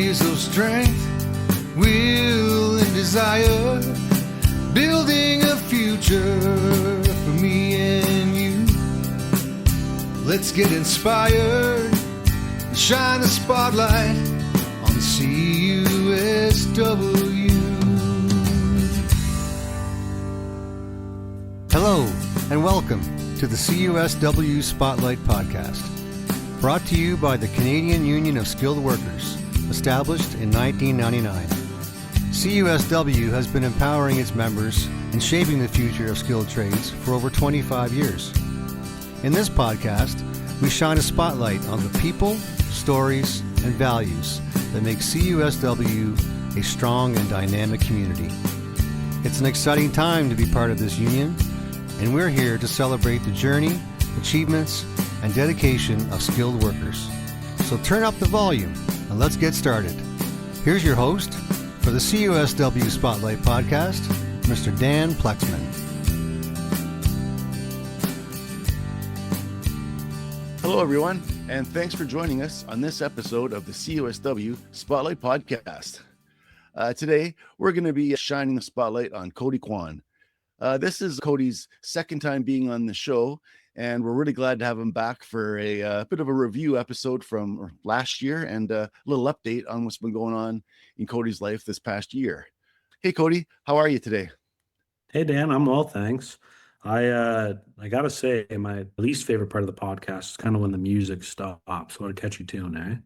years of strength, will, and desire, building a future for me and you. Let's get inspired and shine the spotlight on the CUSW. Hello, and welcome to the CUSW Spotlight Podcast, brought to you by the Canadian Union of Skilled Workers, established in 1999. CUSW has been empowering its members and shaping the future of skilled trades for over 25 years. In this podcast, we shine a spotlight on the people, stories, and values that make CUSW a strong and dynamic community. It's an exciting time to be part of this union, and we're here to celebrate the journey, achievements, and dedication of skilled workers. So turn up the volume and let's get started. Here's your host for the CUSW Spotlight Podcast, Mr. Dan Plexman. Hello, everyone, and thanks for joining us on this episode of the CUSW Spotlight Podcast. Today, we're going to be shining the spotlight on Cody Quan. This is Cody's second time being on the show, and we're really glad to have him back for a bit of a review episode from last year and a little update on what's been going on in Cody's life this past year. Hey, Cody, how are you today? Hey, Dan, I'm well, thanks. I gotta say, my least favorite part of the podcast is kind of when the music stops. What a catchy tune, eh?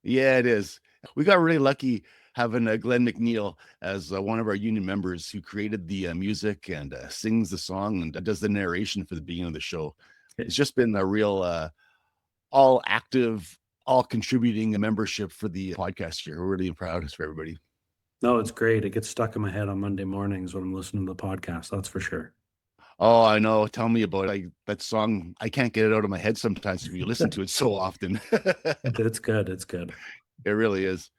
Yeah, it is. We got really lucky having Glenn McNeil as one of our union members who created the music and sings the song and does the narration for the beginning of the show. It's just been a real all active, all contributing membership for the podcast here. We're really proud for everybody. No, it's great. It gets stuck in my head on Monday mornings when I'm listening to the podcast. That's for sure. Oh, I know. Tell me about it. That song. I can't get it out of my head sometimes if you listen to it so often. It's good. It's good. It really is.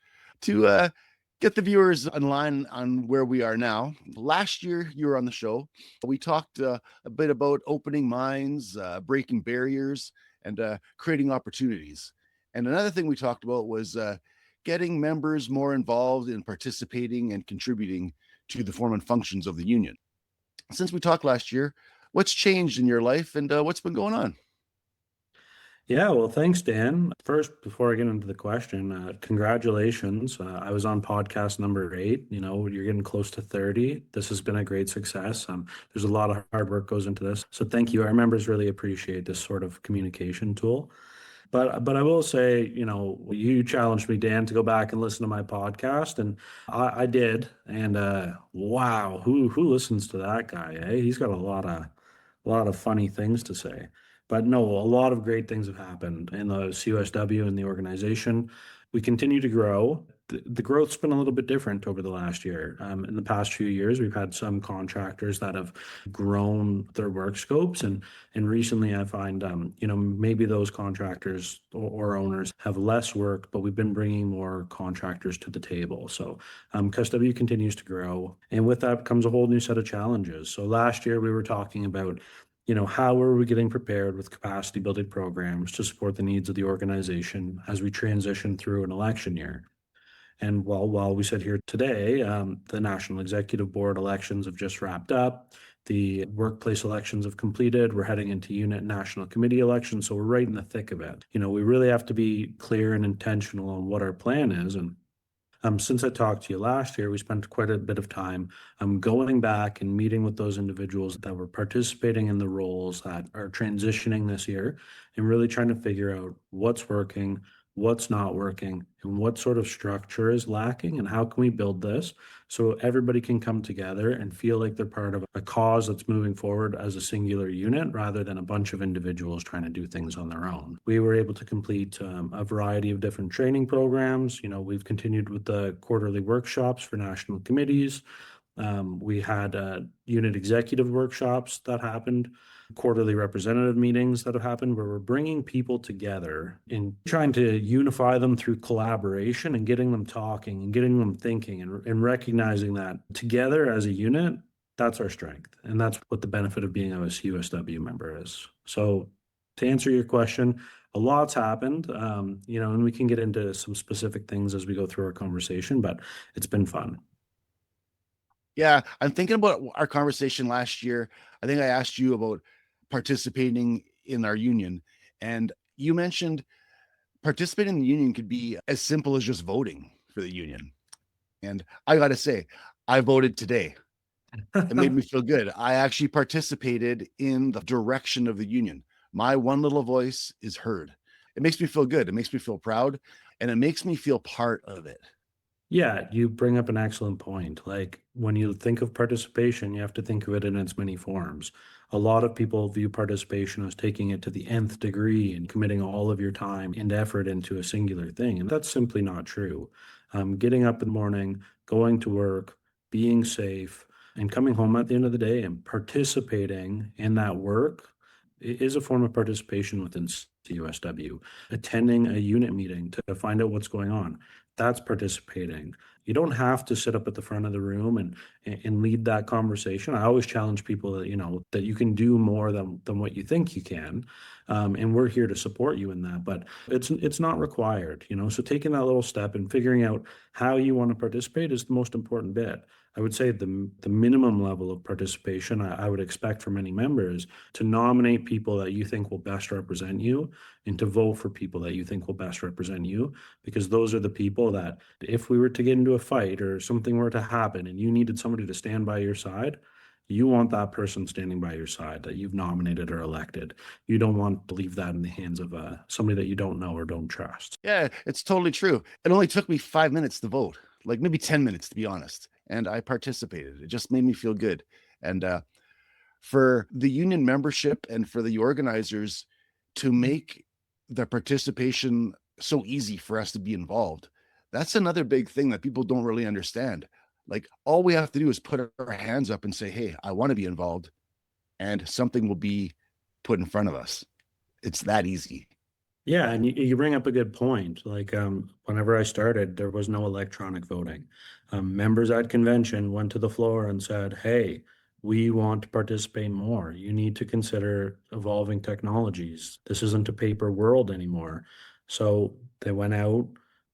To get the viewers online on where we are now, last year you were on the show. We talked a bit about opening minds, breaking barriers, and creating opportunities. And another thing we talked about was getting members more involved in participating and contributing to the form and functions of the union. Since we talked last year, what's changed in your life and what's been going on? Yeah, well, thanks, Dan. First, before I get into the question, congratulations. I was on podcast number 8. You know, you're getting close to 30. This has been a great success. There's a lot of hard work goes into this. So thank you. Our members really appreciate this sort of communication tool. But I will say, you know, you challenged me, Dan, to go back and listen to my podcast, and I did. And wow, who listens to that guy? Eh? He's got a lot of funny things to say. But no, a lot of great things have happened in the CUSW and the organization. We continue to grow. The growth's been a little bit different over the last year. In the past few years, we've had some contractors that have grown their work scopes. And recently I find, you know, maybe those contractors or owners have less work, but we've been bringing more contractors to the table. So CUSW continues to grow. And with that comes a whole new set of challenges. So last year we were talking about, you know, how are we getting prepared with capacity building programs to support the needs of the organization as we transition through an election year? And while we sit here today, the National Executive Board elections have just wrapped up. The workplace elections have completed. We're heading into unit national committee elections, so we're right in the thick of it. You know, we really have to be clear and intentional on what our plan is. And since I talked to you last year, we spent quite a bit of time going back and meeting with those individuals that were participating in the roles that are transitioning this year and really trying to figure out what's working, what's not working, and what sort of structure is lacking, and how can we build this so everybody can come together and feel like they're part of a cause that's moving forward as a singular unit rather than a bunch of individuals trying to do things on their own. We were able to complete a variety of different training programs. You know, we've continued with the quarterly workshops for national committees. We had unit executive workshops that happened, quarterly representative meetings that have happened, where we're bringing people together and trying to unify them through collaboration and getting them talking and getting them thinking and recognizing that together as a unit, that's our strength. And that's what the benefit of being a CUSW member is. So To answer your question, a lot's happened, and we can get into some specific things as we go through our conversation, but it's been fun. Yeah, I'm thinking about our conversation last year. I think I asked you about participating in our union, and you mentioned participating in the union could be as simple as just voting for the union. And I got to say, I voted today. It made me feel good. I actually participated in the direction of the union. My one little voice is heard. It makes me feel good. It makes me feel proud, and it makes me feel part of it. Yeah, you bring up an excellent point. Like when you think of participation, you have to think of it in its many forms. A lot of people view participation as taking it to the nth degree and committing all of your time and effort into a singular thing. And that's simply not true. Getting up in the morning, going to work, being safe, and coming home at the end of the day and participating in that work is a form of participation within CUSW. Attending a unit meeting to find out what's going on, that's participating. You don't have to sit up at the front of the room and lead that conversation. I always challenge people that you can do more than what you think you can, and we're here to support you in that. But it's not required. So taking that little step and figuring out how you want to participate is the most important bit. I would say the minimum level of participation I would expect from any members to nominate people that you think will best represent you and to vote for people that you think will best represent you, because those are the people that if we were to get into a fight or something were to happen and you needed somebody to stand by your side, you want that person standing by your side that you've nominated or elected. You don't want to leave that in the hands of somebody that you don't know or don't trust. Yeah, it's totally true. It only took me 5 minutes to vote, like maybe 10 minutes to be honest. And I participated. It just made me feel good. And for the union membership and for the organizers to make the participation so easy for us to be involved, that's another big thing that people don't really understand. Like all we have to do is put our hands up and say, hey, I want to be involved, and something will be put in front of us. It's that easy. Yeah, and you bring up a good point. Like whenever I started, there was no electronic voting. Members at convention went to the floor and said, hey, we want to participate more. You need to consider evolving technologies. This isn't a paper world anymore. So they went out,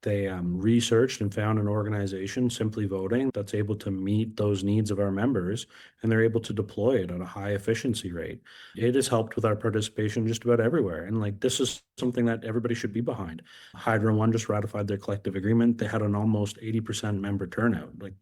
they researched and found an organization, Simply Voting, that's able to meet those needs of our members, and they're able to deploy it at a high efficiency rate. It has helped with our participation just about everywhere. And like this is something that everybody should be behind. Hydro One just ratified their collective agreement. They had an almost 80% member turnout. Like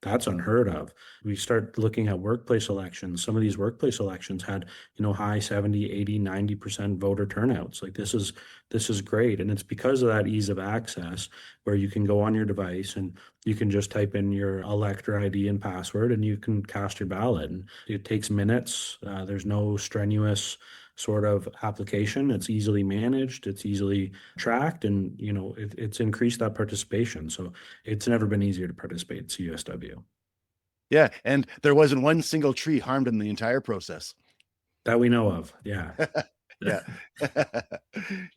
that's unheard of. We start looking at workplace elections. Some of these workplace elections had, high 70, 80, 90% voter turnouts. Like this is great. And it's because of that ease of access where you can go on your device and you can just type in your elector ID and password and you can cast your ballot. And it takes minutes. There's no strenuous sort of application. It's easily managed, it's easily tracked, and it's increased that participation. So it's never been easier to participate in CUSW. Yeah, and there wasn't one single tree harmed in the entire process that we know of. Yeah. Yeah.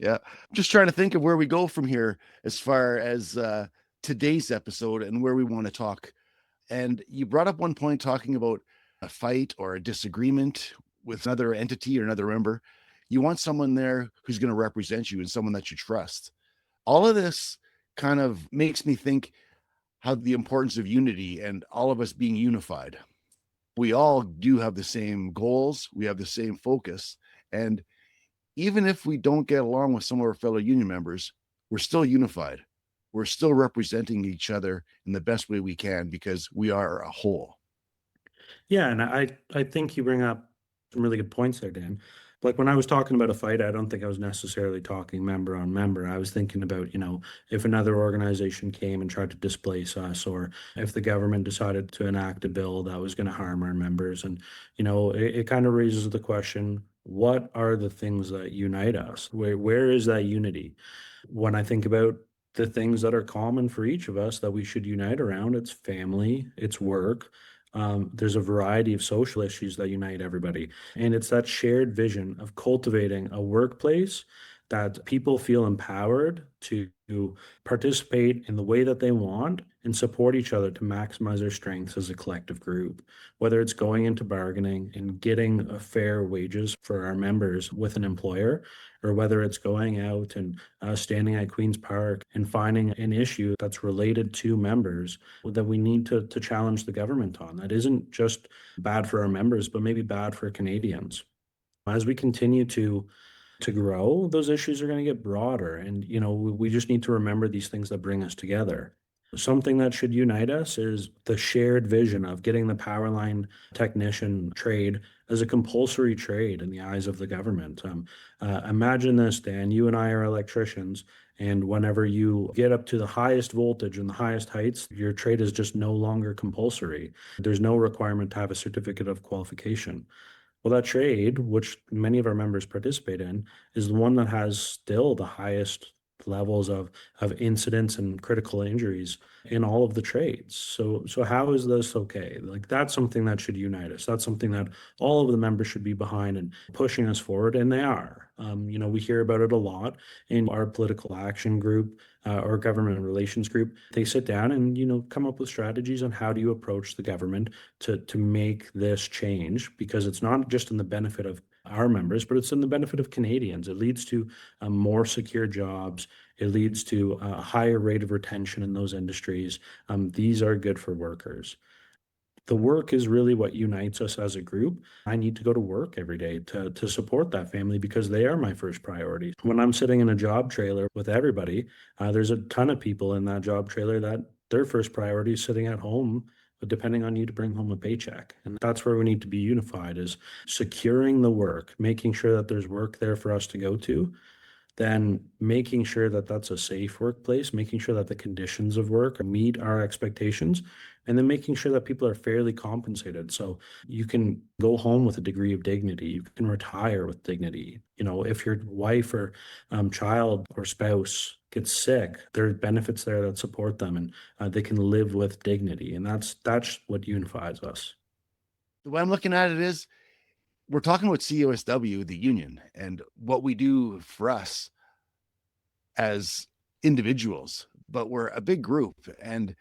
Yeah. I'm just trying to think of where we go from here as far as today's episode and where we want to talk. And you brought up one point talking about a fight or a disagreement with another entity or another member. You want someone there who's going to represent you and someone that you trust. All of this kind of makes me think how the importance of unity and all of us being unified. We all do have the same goals. We have the same focus. And even if we don't get along with some of our fellow union members, we're still unified. We're still representing each other in the best way we can because we are a whole. Yeah, and I think you bring up some really good points there, Dan. Like when I was talking about a fight, I don't think I was necessarily talking member on member. I was thinking about, if another organization came and tried to displace us, or if the government decided to enact a bill that was going to harm our members. And, it kind of raises the question, what are the things that unite us? Where is that unity? When I think about the things that are common for each of us that we should unite around, it's family, it's work. There's a variety of social issues that unite everybody. And it's that shared vision of cultivating a workplace that people feel empowered to participate in the way that they want and support each other to maximize our strengths as a collective group, whether it's going into bargaining and getting a fair wages for our members with an employer, or whether it's going out and standing at Queen's Park and finding an issue that's related to members that we need to challenge the government on. That isn't just bad for our members, but maybe bad for Canadians. As we continue to grow, those issues are going to get broader. And, we just need to remember these things that bring us together. Something that should unite us is the shared vision of getting the power line technician trade as a compulsory trade in the eyes of the government. Imagine this, Dan, you and I are electricians, and whenever you get up to the highest voltage and the highest heights, your trade is just no longer compulsory. There's no requirement to have a certificate of qualification. Well, that trade, which many of our members participate in, is the one that has still the highest levels of incidents and critical injuries in all of the trades. So how is this okay? Like, that's something that should unite us. That's something that all of the members should be behind and pushing us forward, and they are. We hear about it a lot in our political action group or government relations group. They sit down and come up with strategies on how do you approach the government to make this change, because it's not just in the benefit of our members, but it's in the benefit of Canadians. It leads to more secure jobs. It leads to a higher rate of retention in those industries. These are good for workers. The work is really what unites us as a group. I need to go to work every day to support that family because they are my first priority. When I'm sitting in a job trailer with everybody, there's a ton of people in that job trailer that their first priority is sitting at home, depending on you to bring home a paycheck. And that's where we need to be unified, is securing the work, making sure that there's work there for us to go to, then making sure that that's a safe workplace, making sure that the conditions of work meet our expectations, and then making sure that people are fairly compensated. So you can go home with a degree of dignity, you can retire with dignity. If your wife or child or spouse gets sick, there are benefits there that support them, and they can live with dignity. And that's what unifies us. The way I'm looking at it is, we're talking about CUSW, the union, and what we do for us as individuals, but we're a big group, and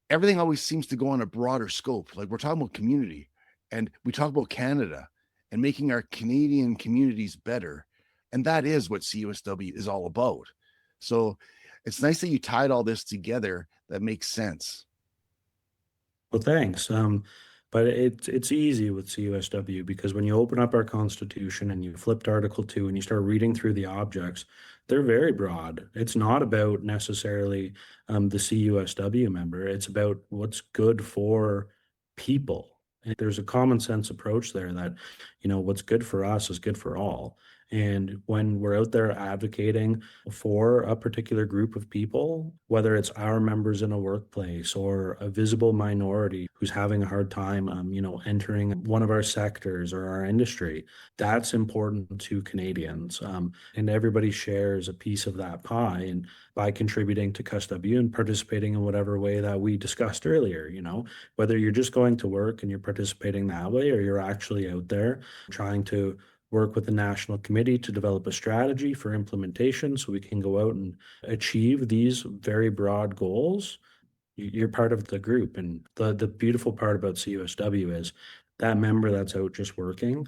everything always seems to go on a broader scope. Like, we're talking about community, and we talk about Canada and making our Canadian communities better. And that is what CUSW is all about. So it's nice that you tied all this together. That makes sense. Well, thanks. But it's easy with CUSW, because when you open up our Constitution and you flip to Article 2 and you start reading through the objects, they're very broad. It's not about necessarily the CUSW member. It's about what's good for people. And there's a common sense approach there that, what's good for us is good for all. And when we're out there advocating for a particular group of people, whether it's our members in a workplace or a visible minority who's having a hard time, entering one of our sectors or our industry, that's important to Canadians. And everybody shares a piece of that pie. And by contributing to CUSW and participating in whatever way that we discussed earlier, whether you're just going to work and you're participating that way, or you're actually out there trying to work with the national committee to develop a strategy for implementation so we can go out and achieve these very broad goals, you're part of the group. And the beautiful part about CUSW is that member that's out just working,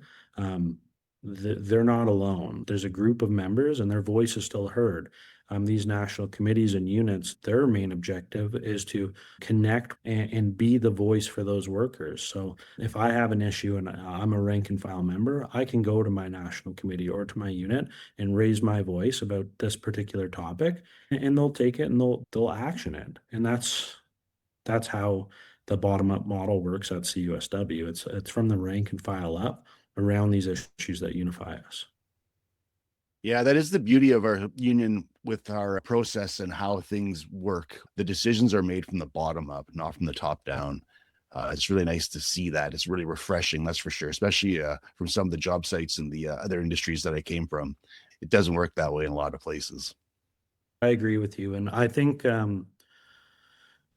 they're not alone. There's a group of members and their voice is still heard. These national committees and units, their main objective is to connect and be the voice for those workers. So if I have an issue and I'm a rank and file member, I can go to my national committee or to my unit and raise my voice about this particular topic, and they'll take it and they'll action it. And that's how the bottom-up model works at CUSW. It's from the rank and file up around these issues that unify us. Yeah, that is the beauty of our union with our process and how things work. The decisions are made from the bottom up, not from the top down. It's really nice to see that. It's really refreshing, that's for sure, especially from some of the job sites and the other industries that I came from. It doesn't work that way in a lot of places. I agree with you. And I think,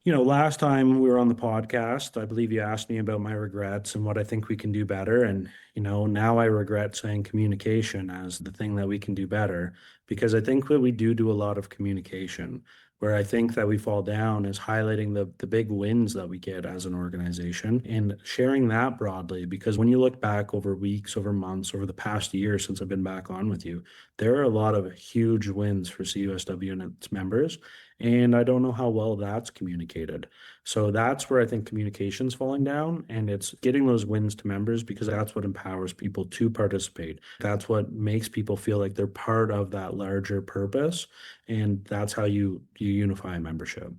last time we were on the podcast, I believe you asked me about my regrets and what I think we can do better. And, now I regret saying communication as the thing that we can do better, because I think that we do a lot of communication. Where I think that we fall down is highlighting the big wins that we get as an organization and sharing that broadly. Because when you look back over weeks, over months, over the past year since I've been back on with you, there are a lot of huge wins for CUSW and its members. And I don't know how well that's communicated. So that's where I think communication's falling down, and it's getting those wins to members because that's what empowers people to participate. That's what makes people feel like they're part of that larger purpose, and that's how you unify a membership.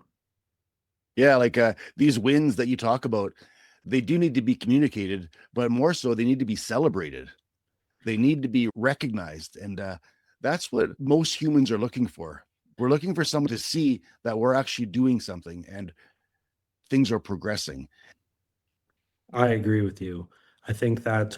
Yeah, like these wins that you talk about, they do need to be communicated, but more so, they need to be celebrated. They need to be recognized, and that's what most humans are looking for. We're looking for someone to see that we're actually doing something and things are progressing. I agree with you. I think that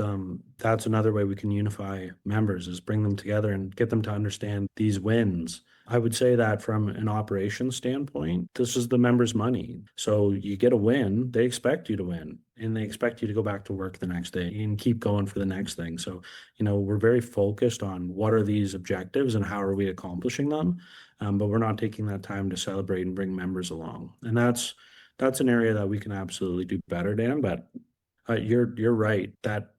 that's another way we can unify members is bring them together and get them to understand these wins. I would say that from an operations standpoint, this is the members' money. So you get a win, they expect you to win, and they expect you to go back to work the next day and keep going for the next thing. So, we're very focused on what are these objectives and how are we accomplishing them, but we're not taking that time to celebrate and bring members along. And that's an area that we can absolutely do better, Dan. But you're right. That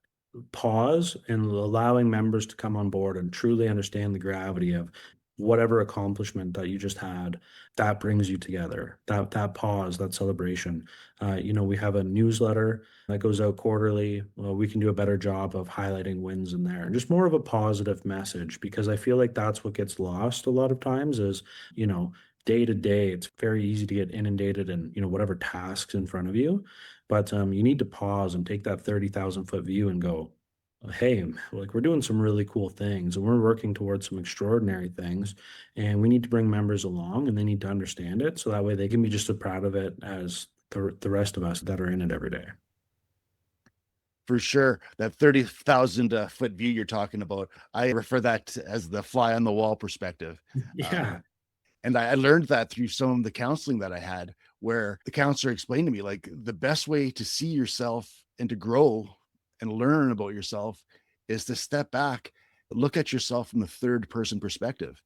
pause and allowing members to come on board and truly understand the gravity of whatever accomplishment that you just had, that brings you together. That pause, that celebration. We have a newsletter that goes out quarterly. Well, we can do a better job of highlighting wins in there and just more of a positive message, because I feel like that's what gets lost a lot of times is, day to day, it's very easy to get inundated in, whatever tasks in front of you. But you need to pause and take that 30,000-foot view and go, hey, like we're doing some really cool things and we're working towards some extraordinary things. And we need to bring members along and they need to understand it. So that way they can be just as proud of it as the rest of us that are in it every day. For sure. That 30,000-foot view you're talking about, I refer that as the fly on the wall perspective. Yeah. And I learned that through some of the counseling that I had, where the counselor explained to me, like, the best way to see yourself and to grow and learn about yourself is to step back, look at yourself from the third person perspective.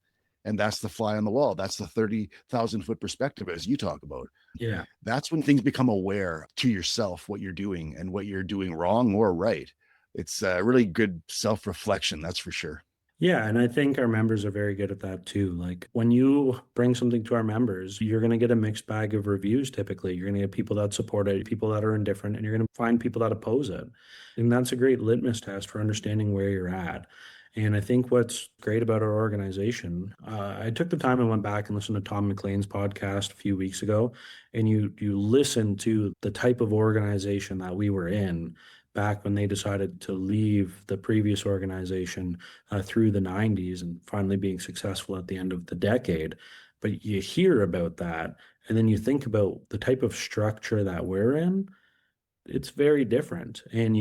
And that's the fly on the wall. That's the 30,000-foot perspective, as you talk about. Yeah. That's when things become aware to yourself, what you're doing and what you're doing wrong or right. It's a really good self-reflection, that's for sure. Yeah, and I think our members are very good at that too. Like when you bring something to our members, you're going to get a mixed bag of reviews typically. You're going to get people that support it, people that are indifferent, and you're going to find people that oppose it. And that's a great litmus test for understanding where you're at. And I think what's great about our organization, I took the time and went back and listened to Tom McLean's podcast a few weeks ago, and you listen to the type of organization that we were in back when they decided to leave the previous organization through the 90s and finally being successful at the end of the decade. But you hear about that, and then you think about the type of structure that we're in, it's very different. And,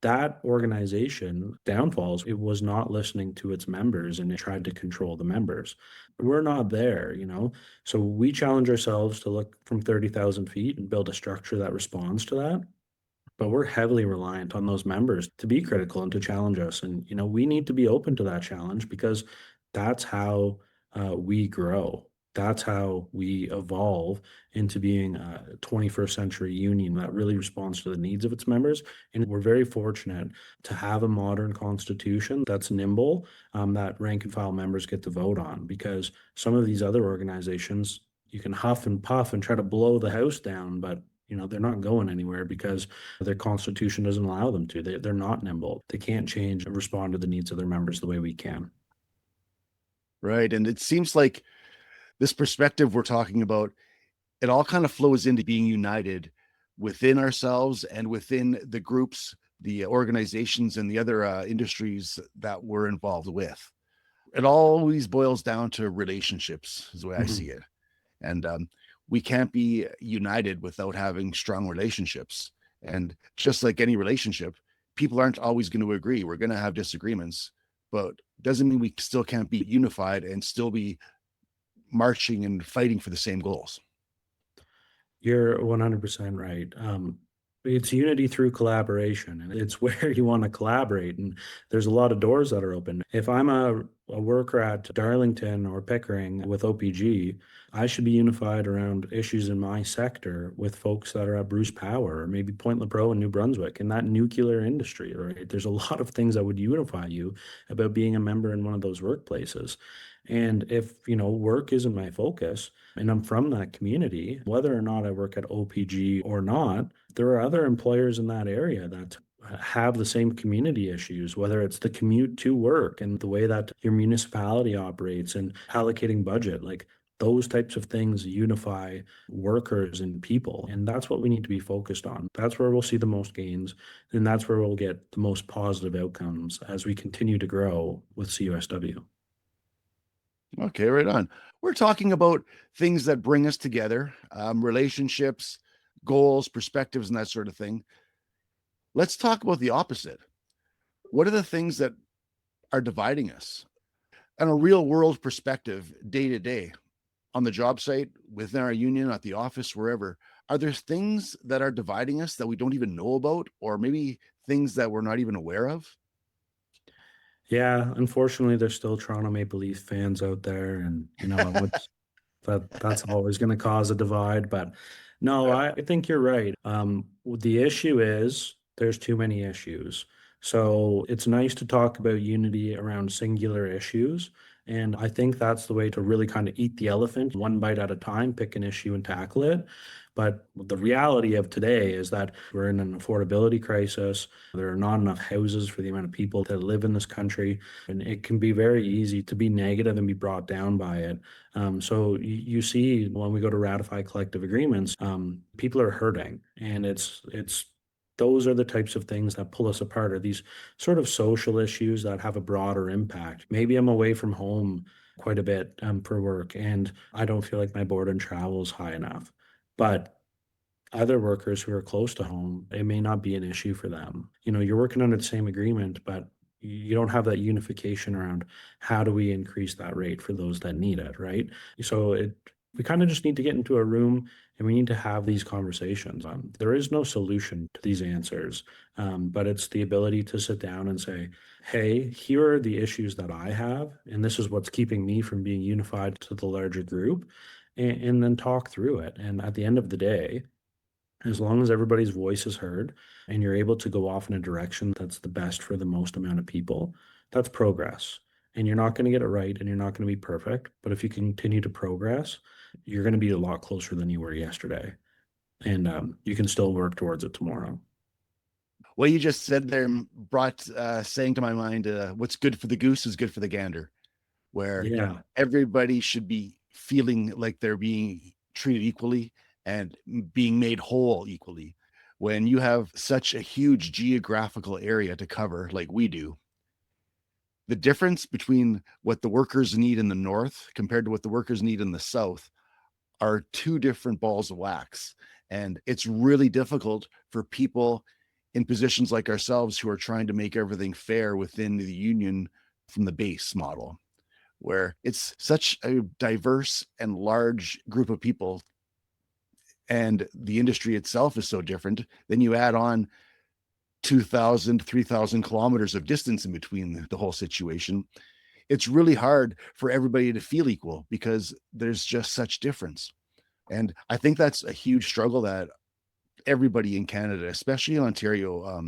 that organization downfalls, it was not listening to its members and it tried to control the members. We're not there. So we challenge ourselves to look from 30,000 feet and build a structure that responds to that. But we're heavily reliant on those members to be critical and to challenge us. And, we need to be open to that challenge because that's how we grow. That's how we evolve into being a 21st century union that really responds to the needs of its members. And we're very fortunate to have a modern constitution that's nimble, that rank and file members get to vote on, because some of these other organizations, you can huff and puff and try to blow the house down, but they're not going anywhere because their constitution doesn't allow them to. They're not nimble. They can't change and respond to the needs of their members the way we can. Right. And it seems like this perspective we're talking about, it all kind of flows into being united within ourselves and within the groups, the organizations, and the other industries that we're involved with. It always boils down to relationships, is the way I see it. And we can't be united without having strong relationships. And just like any relationship, people aren't always going to agree. We're going to have disagreements, but doesn't mean we still can't be unified and still be marching and fighting for the same goals. You're 100% right. It's unity through collaboration, and it's where you want to collaborate. And there's a lot of doors that are open. If I'm a worker at Darlington or Pickering with OPG, I should be unified around issues in my sector with folks that are at Bruce Power or maybe Point Lepreau in New Brunswick in that nuclear industry, right? There's a lot of things that would unify you about being a member in one of those workplaces. And if, work isn't my focus and I'm from that community, whether or not I work at OPG or not, there are other employers in that area that have the same community issues, whether it's the commute to work and the way that your municipality operates and allocating budget, like those types of things unify workers and people. And that's what we need to be focused on. That's where we'll see the most gains. And that's where we'll get the most positive outcomes as we continue to grow with CUSW. Okay, right on. We're talking about things that bring us together, relationships, goals, perspectives, and that sort of thing. Let's talk about the opposite. What are the things that are dividing us? On a real world perspective, day to day, on the job site, within our union, at the office, wherever, are there things that are dividing us that we don't even know about, or maybe things that we're not even aware of? Yeah, unfortunately, there's still Toronto Maple Leaf fans out there, and that's always going to cause a divide. But no, I think you're right. The issue is there's too many issues. So it's nice to talk about unity around singular issues. And I think that's the way to really kind of eat the elephant one bite at a time, pick an issue and tackle it. But the reality of today is that we're in an affordability crisis. There are not enough houses for the amount of people that live in this country. And it can be very easy to be negative and be brought down by it. So you see when we go to ratify collective agreements, people are hurting. And it's those are the types of things that pull us apart, are these sort of social issues that have a broader impact. Maybe I'm away from home quite a bit for work, and I don't feel like my board and travel is high enough. But other workers who are close to home, it may not be an issue for them. You're working under the same agreement, but you don't have that unification around how do we increase that rate for those that need it, right? So we kind of just need to get into a room and we need to have these conversations. There is no solution to these answers, but it's the ability to sit down and say, hey, here are the issues that I have, and this is what's keeping me from being unified to the larger group, and then talk through it. And at the end of the day, as long as everybody's voice is heard and you're able to go off in a direction that's the best for the most amount of people, that's progress. And you're not going to get it right and you're not going to be perfect. But if you continue to progress, you're going to be a lot closer than you were yesterday. And you can still work towards it tomorrow. What you just said there brought saying to my mind, what's good for the goose is good for the gander, where everybody should be feeling like they're being treated equally and being made whole equally. When you have such a huge geographical area to cover like we do, the difference between what the workers need in the north compared to what the workers need in the south are two different balls of wax. And it's really difficult for people in positions like ourselves who are trying to make everything fair within the union from the base model, where it's such a diverse and large group of people and the industry itself is so different. Then you add on 2,000, 3,000 kilometers of distance in between the whole situation. It's really hard for everybody to feel equal because there's just such difference. And I think that's a huge struggle that everybody in Canada, especially in Ontario,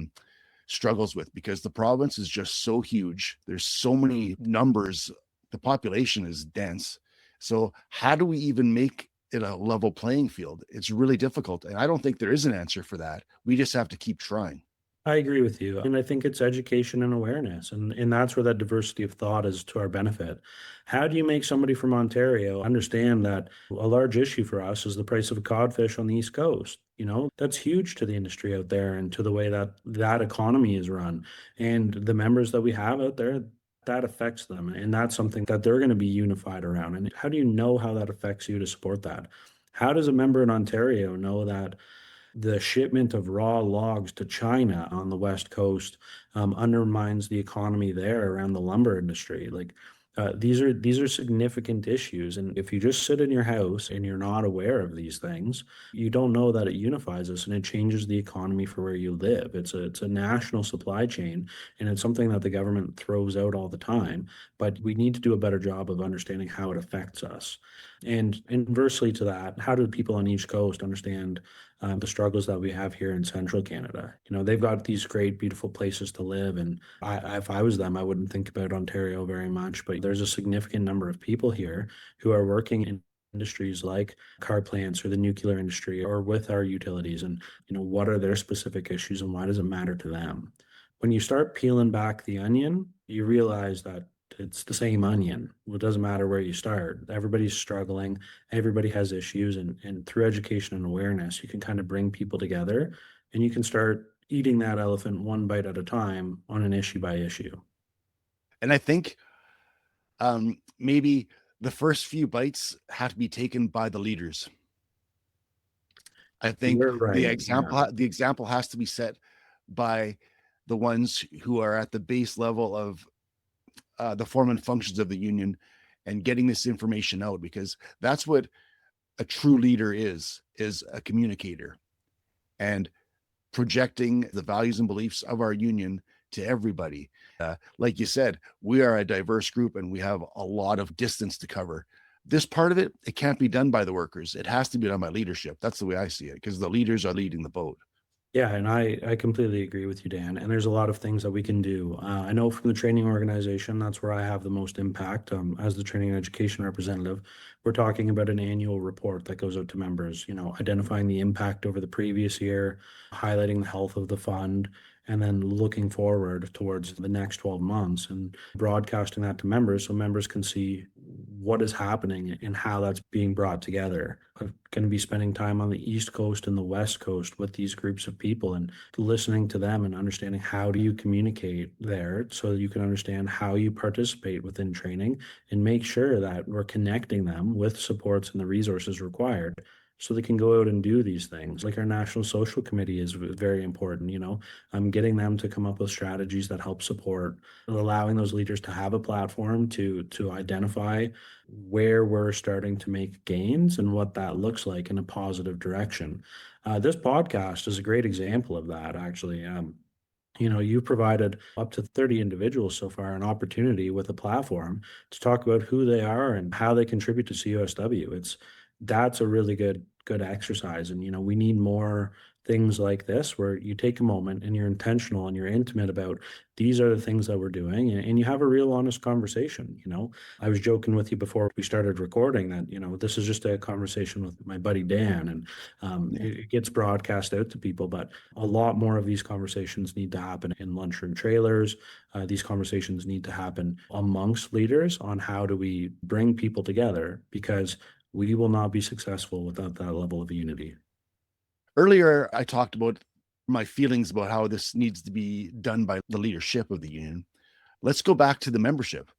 struggles with, because the province is just so huge. There's so many numbers. The population is dense. So how do we even make it a level playing field? It's really difficult. And I don't think there is an answer for that. We just have to keep trying. I agree with you. And I think it's education and awareness. And that's where that diversity of thought is to our benefit. How do you make somebody from Ontario understand that a large issue for us is the price of a codfish on the East Coast? That's huge to the industry out there and to the way that that economy is run. And the members that we have out there, that affects them. And that's something that they're going to be unified around. And how do you know how that affects you to support that? How does a member in Ontario know that the shipment of raw logs to China on the West Coast undermines the economy there around the lumber industry? Like, These are significant issues, and if you just sit in your house and you're not aware of these things, you don't know that it unifies us and it changes the economy for where you live. It's a national supply chain, and it's something that the government throws out all the time. But we need to do a better job of understanding how it affects us. And inversely to that, how do people on each coast understand the struggles that we have here in central Canada? They've got these great, beautiful places to live, and if I was them, I wouldn't think about Ontario very much. But there's a significant number of people here who are working in industries like car plants or the nuclear industry or with our utilities, and what are their specific issues and why does it matter to them? When you start peeling back the onion, you realize that it's the same onion. Well, it doesn't matter where you start. Everybody's struggling. Everybody has issues. And through education and awareness, you can kind of bring people together and you can start eating that elephant one bite at a time on an issue by issue. And I think maybe the first few bites have to be taken by the leaders. I think You're right. the example has to be set by the ones who are at the base level of the form and functions of the union and getting this information out, because that's what a true leader is a communicator and projecting the values and beliefs of our union to everybody. Like you said, we are a diverse group and we have a lot of distance to cover. This part of it can't be done by the workers. It has to be done by leadership. That's the way I see it, because the leaders are leading the boat. Yeah, and I completely agree with you, Dan. And there's a lot of things that we can do. I know from the training organization, that's where I have the most impact. As the training and education representative, we're talking about an annual report that goes out to members, identifying the impact over the previous year, highlighting the health of the fund, and then looking forward towards the next 12 months and broadcasting that to members so members can see what is happening and how that's being brought together. I'm going to be spending time on the East Coast and the West Coast with these groups of people and listening to them and understanding how do you communicate there so you can understand how you participate within training and make sure that we're connecting them with supports and the resources required so they can go out and do these things. Like our National Social Committee is very important, getting them to come up with strategies that help support, allowing those leaders to have a platform to identify where we're starting to make gains and what that looks like in a positive direction. This podcast is a great example of that, actually. You've provided up to 30 individuals so far an opportunity with a platform to talk about who they are and how they contribute to CUSW. That's a really good exercise. And, we need more things like this where you take a moment and you're intentional and you're intimate about these are the things that we're doing and you have a real honest conversation. I was joking with you before we started recording that, this is just a conversation with my buddy Dan and it gets broadcast out to people, but a lot more of these conversations need to happen in lunchroom trailers. These conversations need to happen amongst leaders on how do we bring people together, because we will not be successful without that level of unity. Earlier, I talked about my feelings about how this needs to be done by the leadership of the union. Let's go back to the membership.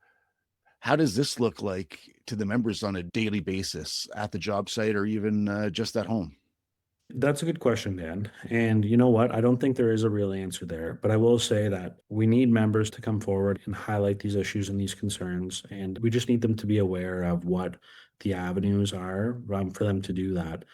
How does this look like to the members on a daily basis at the job site or even just at home? That's a good question, Dan. And you know what? I don't think there is a real answer there, but I will say that we need members to come forward and highlight these issues and these concerns. And we just need them to be aware of what the avenues are for them to do that.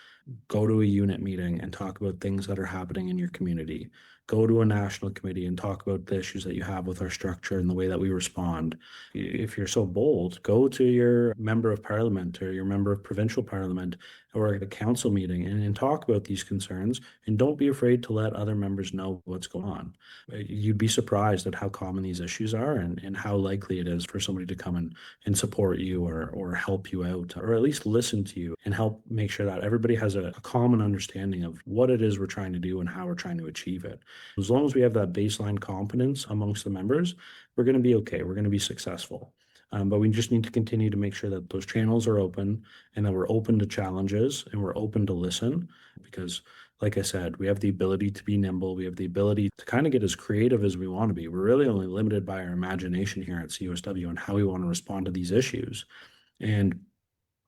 Go to a unit meeting and talk about things that are happening in your community. Go to a national committee and talk about the issues that you have with our structure and the way that we respond. If you're so bold, go to your member of parliament or your member of provincial parliament or at a council meeting and talk about these concerns, and don't be afraid to let other members know what's going on. You'd be surprised at how common these issues are and how likely it is for somebody to come and support you or help you out, or at least listen to you and help make sure that everybody has a common understanding of what it is we're trying to do and how we're trying to achieve it. As long as we have that baseline confidence amongst the members, we're going to be okay. We're going to be successful. But we just need to continue to make sure that those channels are open and that we're open to challenges and we're open to listen, because like I said, we have the ability to be nimble. We have the ability to kind of get as creative as we want to be. We're really only limited by our imagination here at CUSW and how we want to respond to these issues. And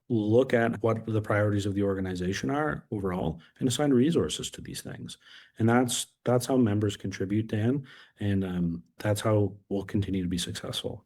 look at what the priorities of the organization are overall and assign resources to these things. And that's how members contribute, Dan, and that's how we'll continue to be successful.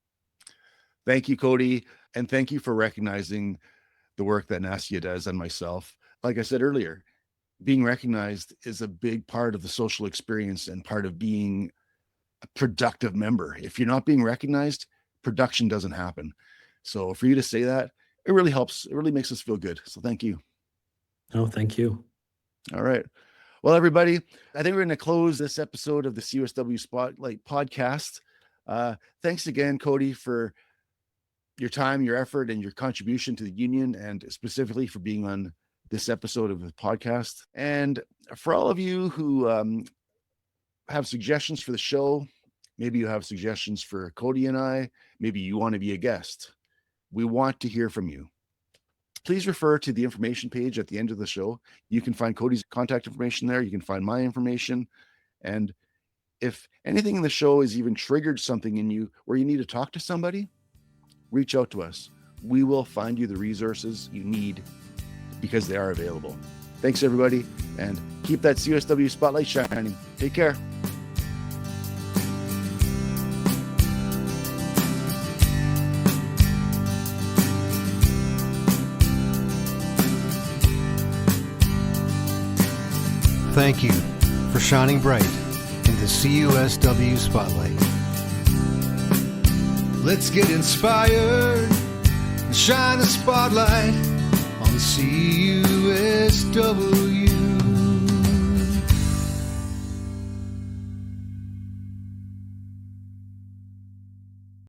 Thank you, Cody. And thank you for recognizing the work that 𝗂𝗂𝗍 does and myself. Like I said earlier, being recognized is a big part of the social experience and part of being a productive member. If you're not being recognized, production doesn't happen. So for you to say that, it really helps. It really makes us feel good. So thank you. Oh, thank you. All right. Well, everybody, I think we're going to close this episode of the CUSW Spotlight podcast. Thanks again, Cody, for your time, your effort, and your contribution to the union, and specifically for being on this episode of the podcast. And for all of you who have suggestions for the show, maybe you have suggestions for Cody and I, maybe you want to be a guest, we want to hear from you. Please refer to the information page at the end of the show. You can find Cody's contact information there. You can find my information. And if anything in the show has even triggered something in you where you need to talk to somebody, reach out to us. We will find you the resources you need because they are available. Thanks, everybody, and keep that CUSW spotlight shining. Take care. Thank you for shining bright in the CUSW spotlight. Let's get inspired and shine a spotlight on CUSW.